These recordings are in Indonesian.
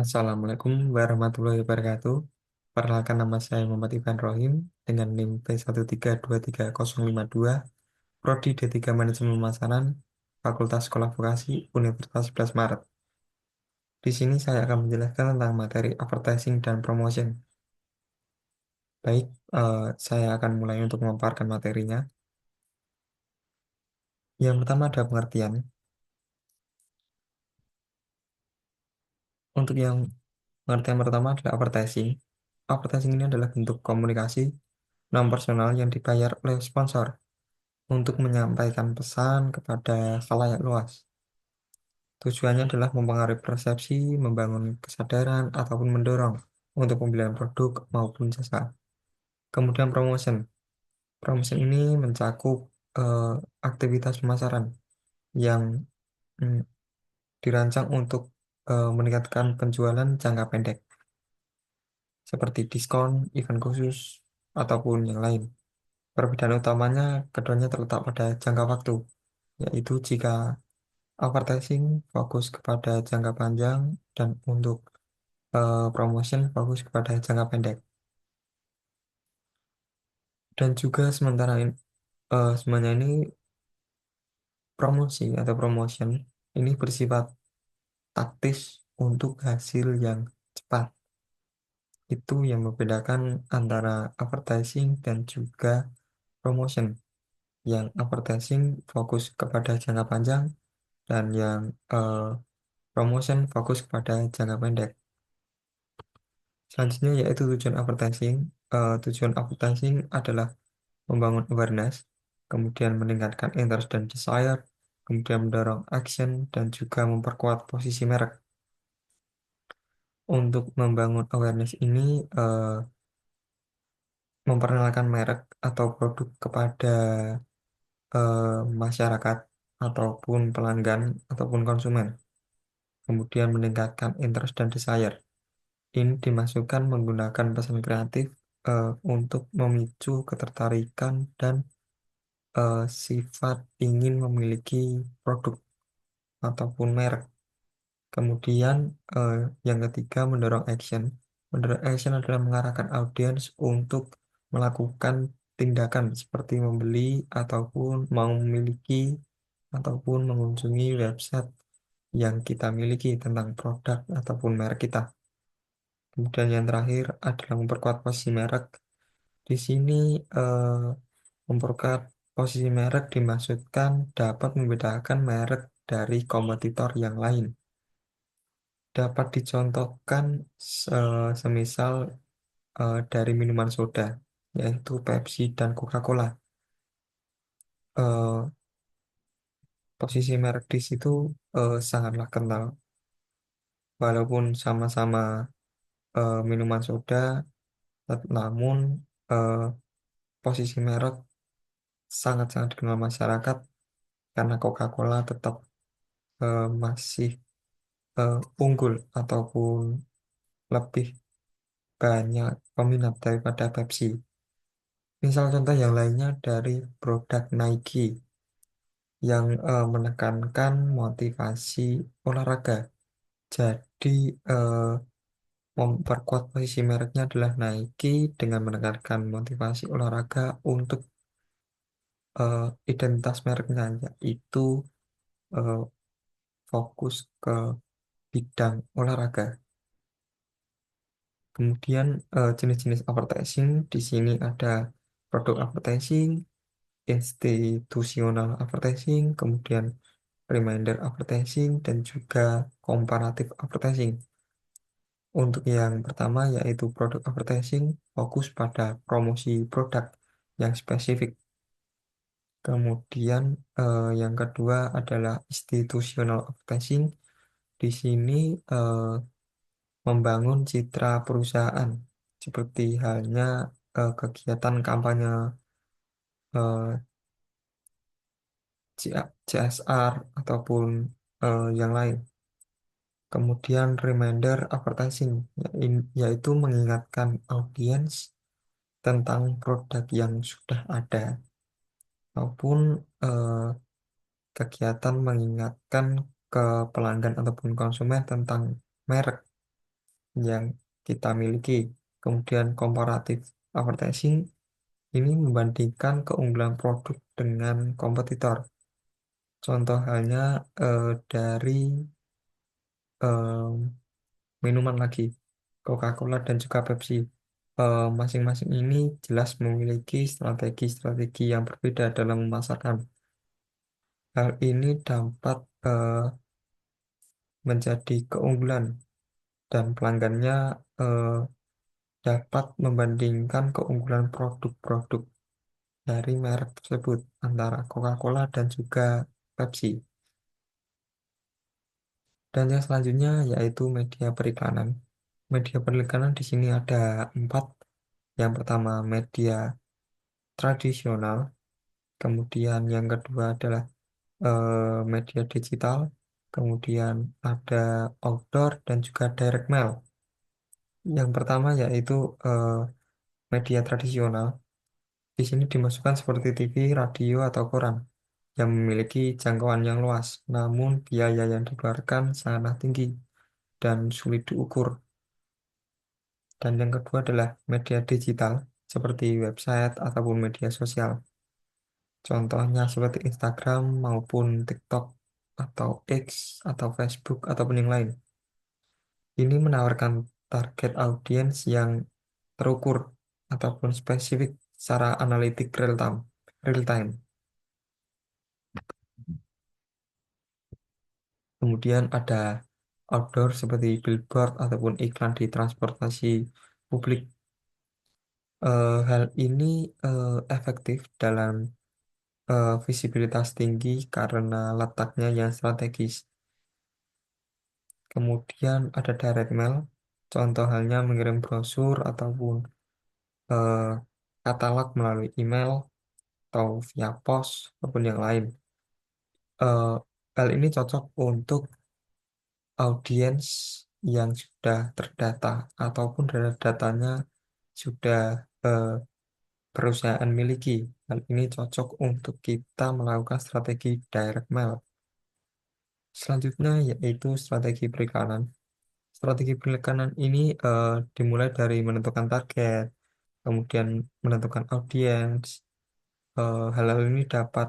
Assalamualaikum warahmatullahi wabarakatuh. Perkenalkan, nama saya Muhammad Ivan Rohim dengan NIM P1323052, Prodi D3 Manajemen Pemasaran, Fakultas Sekolah Vokasi, Universitas 11 Maret. Di sini saya akan menjelaskan tentang materi advertising dan promotion. Baik, saya akan mulai untuk memaparkan materinya. Yang pertama ada pengertian. Untuk yang pengertian pertama adalah advertising. Advertising ini adalah bentuk komunikasi non-personal yang dibayar oleh sponsor untuk menyampaikan pesan kepada khalayak luas. Tujuannya adalah mempengaruhi persepsi, membangun kesadaran, ataupun mendorong untuk pembelian produk maupun jasa. Kemudian promotion. Promotion ini mencakup eh, aktivitas pemasaran yang mm, dirancang untuk meningkatkan penjualan jangka pendek, seperti diskon, event khusus, ataupun yang lain. Perbedaan utamanya keduanya terletak pada jangka waktu, yaitu jika advertising fokus kepada jangka panjang dan untuk promotion fokus kepada jangka pendek. Dan juga semuanya ini promosi atau promotion ini bersifat taktis untuk hasil yang cepat. Itu yang membedakan antara advertising dan juga promotion. Yang advertising fokus kepada jangka panjang dan yang promotion fokus kepada jangka pendek. Selanjutnya yaitu tujuan advertising. Tujuan advertising adalah membangun awareness, kemudian meningkatkan interest dan desire, kemudian mendorong action, dan juga memperkuat posisi merek. Untuk membangun awareness ini, memperkenalkan merek atau produk kepada eh, masyarakat ataupun pelanggan ataupun konsumen. Kemudian meningkatkan interest dan desire. Ini dimasukkan menggunakan pesan kreatif untuk memicu ketertarikan dan sifat ingin memiliki produk ataupun merek. Kemudian eh, yang ketiga mendorong action. Mendorong action adalah mengarahkan audiens untuk melakukan tindakan seperti membeli ataupun mau memiliki ataupun mengunjungi website yang kita miliki tentang produk ataupun merek kita. Kemudian yang terakhir adalah memperkuat posisi merek. Di sini eh, memperkuat posisi merek dimaksudkan dapat membedakan merek dari kompetitor yang lain. Dapat dicontohkan semisal dari minuman soda, yaitu Pepsi dan Coca-Cola. Eh, Posisi merek di situ sangatlah kental, walaupun sama-sama minuman soda, namun eh, posisi merek sangat-sangat dikenal masyarakat karena Coca-Cola tetap masih unggul ataupun lebih banyak peminat daripada Pepsi. Misal contoh yang lainnya dari produk Nike yang menekankan motivasi olahraga. Jadi eh, memperkuat posisi mereknya adalah Nike dengan menekankan motivasi olahraga untuk identitas mereknya, yaitu eh, fokus ke bidang olahraga. Kemudian jenis-jenis advertising di sini ada produk advertising, institusional advertising, kemudian reminder advertising, dan juga comparative advertising. Untuk yang pertama yaitu produk advertising, fokus pada promosi produk yang spesifik. Kemudian yang kedua adalah institutional advertising. Di sini membangun citra perusahaan seperti halnya kegiatan kampanye eh, CSR ataupun yang lain. Kemudian reminder advertising, yaitu mengingatkan audiens tentang produk yang sudah ada, maupun eh, kegiatan mengingatkan ke pelanggan ataupun konsumen tentang merek. yang kita miliki. Kemudian comparative advertising ini membandingkan keunggulan produk dengan kompetitor. Contoh halnya dari eh, minuman lagi, Coca-Cola dan juga Pepsi. Masing-masing ini jelas memiliki strategi-strategi yang berbeda dalam memasarkan. Hal ini dapat eh, menjadi keunggulan dan pelanggannya eh, dapat membandingkan keunggulan produk-produk dari merek tersebut antara Coca-Cola dan juga Pepsi. Dan yang selanjutnya yaitu media periklanan. Media periklanan di sini ada 4. Yang pertama media tradisional, kemudian yang kedua adalah media digital, kemudian ada outdoor dan juga direct mail. Yang pertama yaitu eh, media tradisional. Di sini dimasukkan seperti TV, radio, atau koran yang memiliki jangkauan yang luas, namun biaya yang dikeluarkan sangatlah tinggi dan sulit diukur. Dan yang kedua adalah media digital seperti website ataupun media sosial. Contohnya seperti Instagram maupun TikTok atau X atau Facebook ataupun yang lain. Ini menawarkan target audiens yang terukur ataupun spesifik secara analitik real time. Real time. Kemudian ada outdoor seperti billboard ataupun iklan di transportasi publik. Hal ini efektif dalam visibilitas tinggi karena letaknya yang strategis. Kemudian ada direct mail, contoh halnya mengirim brosur ataupun eh, katalog melalui email atau via pos ataupun yang lain. Eh, Hal ini cocok untuk audiens yang sudah terdata ataupun datanya sudah eh, perusahaan miliki. Hal ini cocok untuk kita melakukan strategi direct mail. Selanjutnya yaitu strategi periklanan. Strategi periklanan ini dimulai dari menentukan target, kemudian menentukan audiens. Hal-hal ini dapat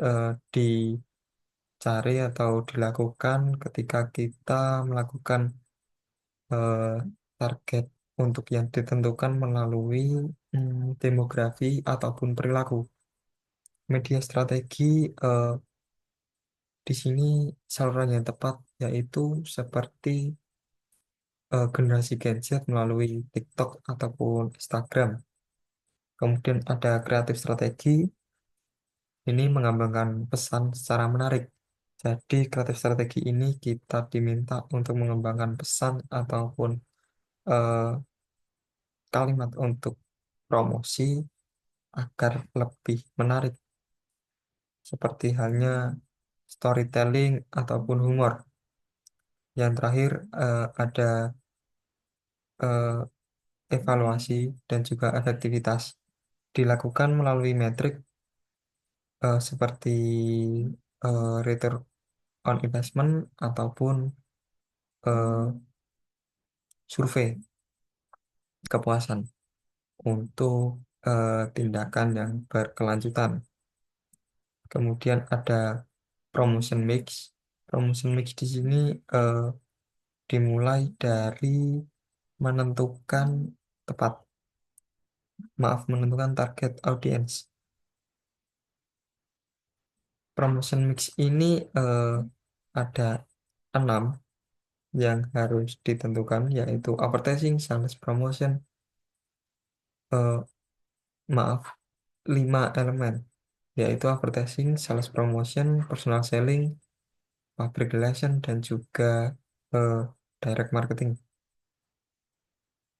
eh, dicari atau dilakukan ketika kita melakukan eh, target untuk yang ditentukan melalui demografi ataupun perilaku. Media strategi di sini saluran yang tepat yaitu seperti generasi Gen Z melalui TikTok ataupun Instagram. Kemudian ada kreatif strategi, ini mengembangkan pesan secara menarik. Jadi kreatif strategi ini kita diminta untuk mengembangkan pesan ataupun eh, kalimat untuk promosi agar lebih menarik. Seperti halnya storytelling ataupun humor. Yang terakhir ada eh, evaluasi dan juga efektivitas. Dilakukan melalui metrik seperti return on investment ataupun eh, survei kepuasan untuk tindakan yang berkelanjutan. Kemudian ada promotion mix. Promotion mix di sini eh, dimulai dari menentukan tepat, maaf, menentukan target audience. Promotion mix ini ada 6 yang harus ditentukan, yaitu advertising, sales promotion, eh, maaf, 5 elemen, yaitu advertising, sales promotion, personal selling, public relation, dan juga eh, direct marketing.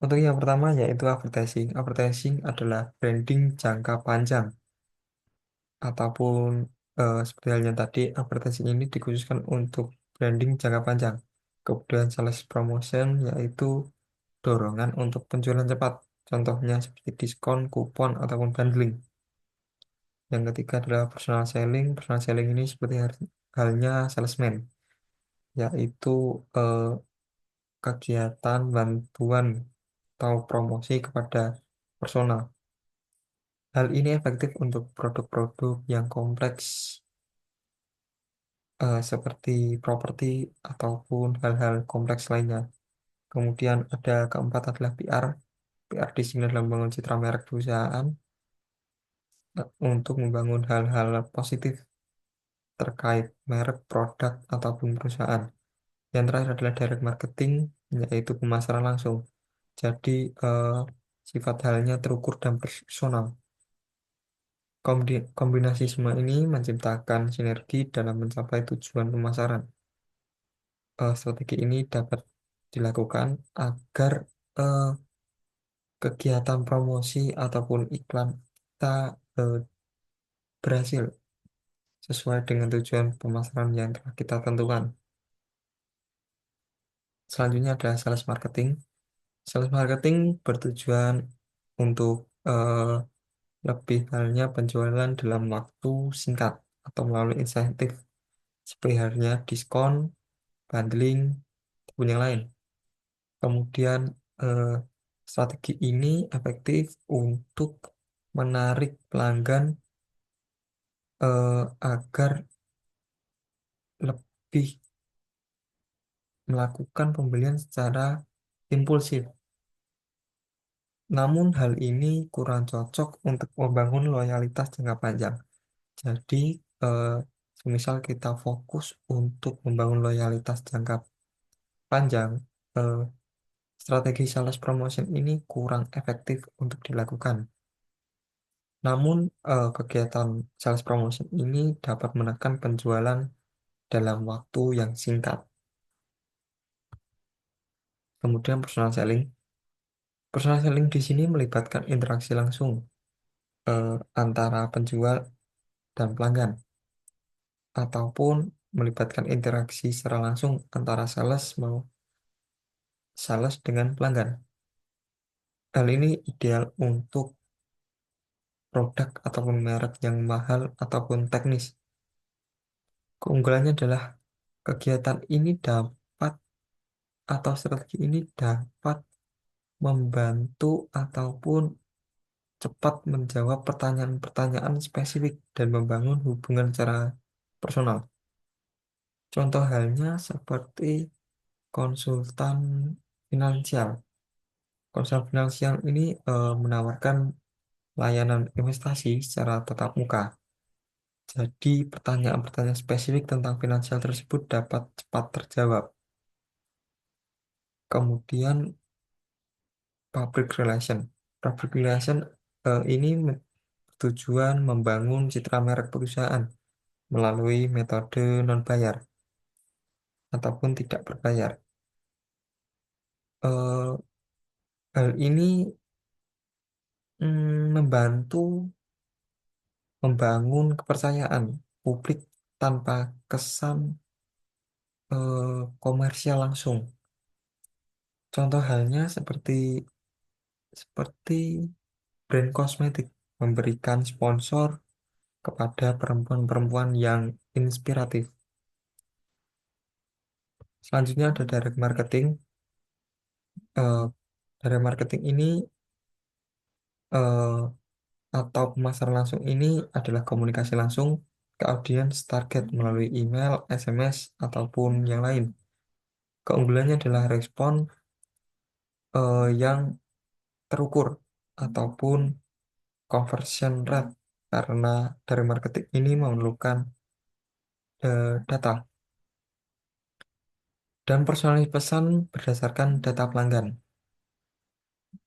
Untuk yang pertama yaitu advertising. Advertising adalah branding jangka panjang ataupun seperti halnya tadi, advertising ini dikhususkan untuk branding jangka panjang. Kemudian sales promotion yaitu dorongan untuk penjualan cepat. Contohnya seperti diskon, kupon, ataupun bundling. Yang ketiga adalah personal selling. Personal selling ini seperti halnya salesman, yaitu kegiatan bantuan atau promosi kepada personal. Hal ini efektif untuk produk-produk yang kompleks seperti properti ataupun hal-hal kompleks lainnya. Kemudian ada keempat adalah PR. PR di sini adalah membangun citra merek perusahaan untuk membangun hal-hal positif terkait merek, produk, ataupun perusahaan. Yang terakhir adalah direct marketing, yaitu pemasaran langsung. Jadi, sifat halnya terukur dan personal. Kombinasi semua ini menciptakan sinergi dalam mencapai tujuan pemasaran. Strategi ini dapat dilakukan agar eh, kegiatan promosi ataupun iklan kita eh, berhasil sesuai dengan tujuan pemasaran yang telah kita tentukan. Selanjutnya adalah sales marketing. Sales marketing bertujuan untuk eh, lebih halnya penjualan dalam waktu singkat atau melalui insentif seperti halnya diskon, bundling, ataupun yang lain. Kemudian eh, strategi ini efektif untuk menarik pelanggan agar lebih melakukan pembelian secara impulsif. Namun hal ini kurang cocok untuk membangun loyalitas jangka panjang. Jadi, eh, semisal kita fokus untuk membangun loyalitas jangka panjang, eh, strategi sales promotion ini kurang efektif untuk dilakukan. Namun, kegiatan sales promotion ini dapat menekan penjualan dalam waktu yang singkat. Kemudian personal selling. Personal selling di sini melibatkan interaksi langsung antara penjual dan pelanggan, ataupun melibatkan interaksi secara langsung antara sales dengan pelanggan. Hal ini ideal untuk produk ataupun merek yang mahal ataupun teknis. Keunggulannya adalah kegiatan ini dapat atau strategi ini dapat membantu ataupun cepat menjawab pertanyaan-pertanyaan spesifik dan membangun hubungan secara personal. Contoh halnya seperti konsultan finansial. Konsultan finansial ini menawarkan layanan investasi secara tatap muka. Jadi, pertanyaan-pertanyaan spesifik tentang finansial tersebut dapat cepat terjawab. Kemudian, public relation. Public relation ini tujuan membangun citra merek perusahaan melalui metode non-bayar ataupun tidak berbayar. Eh, Hal ini membantu membangun kepercayaan publik tanpa kesan komersial langsung. Contoh halnya seperti brand kosmetik memberikan sponsor kepada perempuan-perempuan yang inspiratif. Selanjutnya ada direct marketing. Eh, Direct marketing ini eh, atau pemasaran langsung ini adalah komunikasi langsung ke audiens target melalui email, SMS, ataupun yang lain. Keunggulannya adalah respon yang terukur ataupun conversion rate karena dari marketing ini memerlukan data dan personalisasi pesan berdasarkan data pelanggan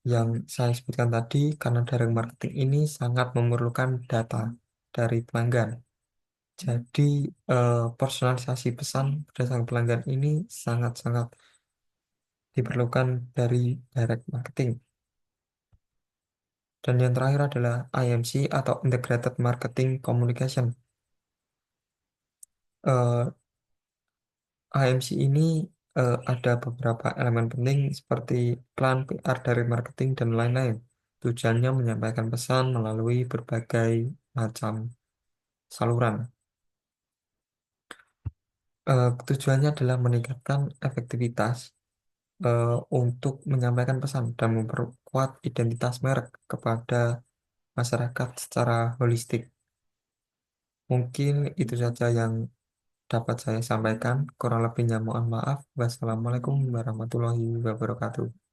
yang saya sebutkan tadi karena dari marketing ini sangat memerlukan data dari pelanggan. Jadi personalisasi pesan berdasarkan pelanggan ini sangat-sangat diperlukan dari direct marketing. Dan yang terakhir adalah IMC atau Integrated Marketing Communication. Eh, AMC ini ada beberapa elemen penting seperti plan PR dari marketing dan lain-lain. Tujuannya menyampaikan pesan melalui berbagai macam saluran. Tujuannya adalah meningkatkan efektivitas untuk menyampaikan pesan dan memperkuat identitas merek kepada masyarakat secara holistik. Mungkin itu saja yang dapat saya sampaikan. Kurang lebihnya mohon maaf. Wassalamualaikum warahmatullahi wabarakatuh.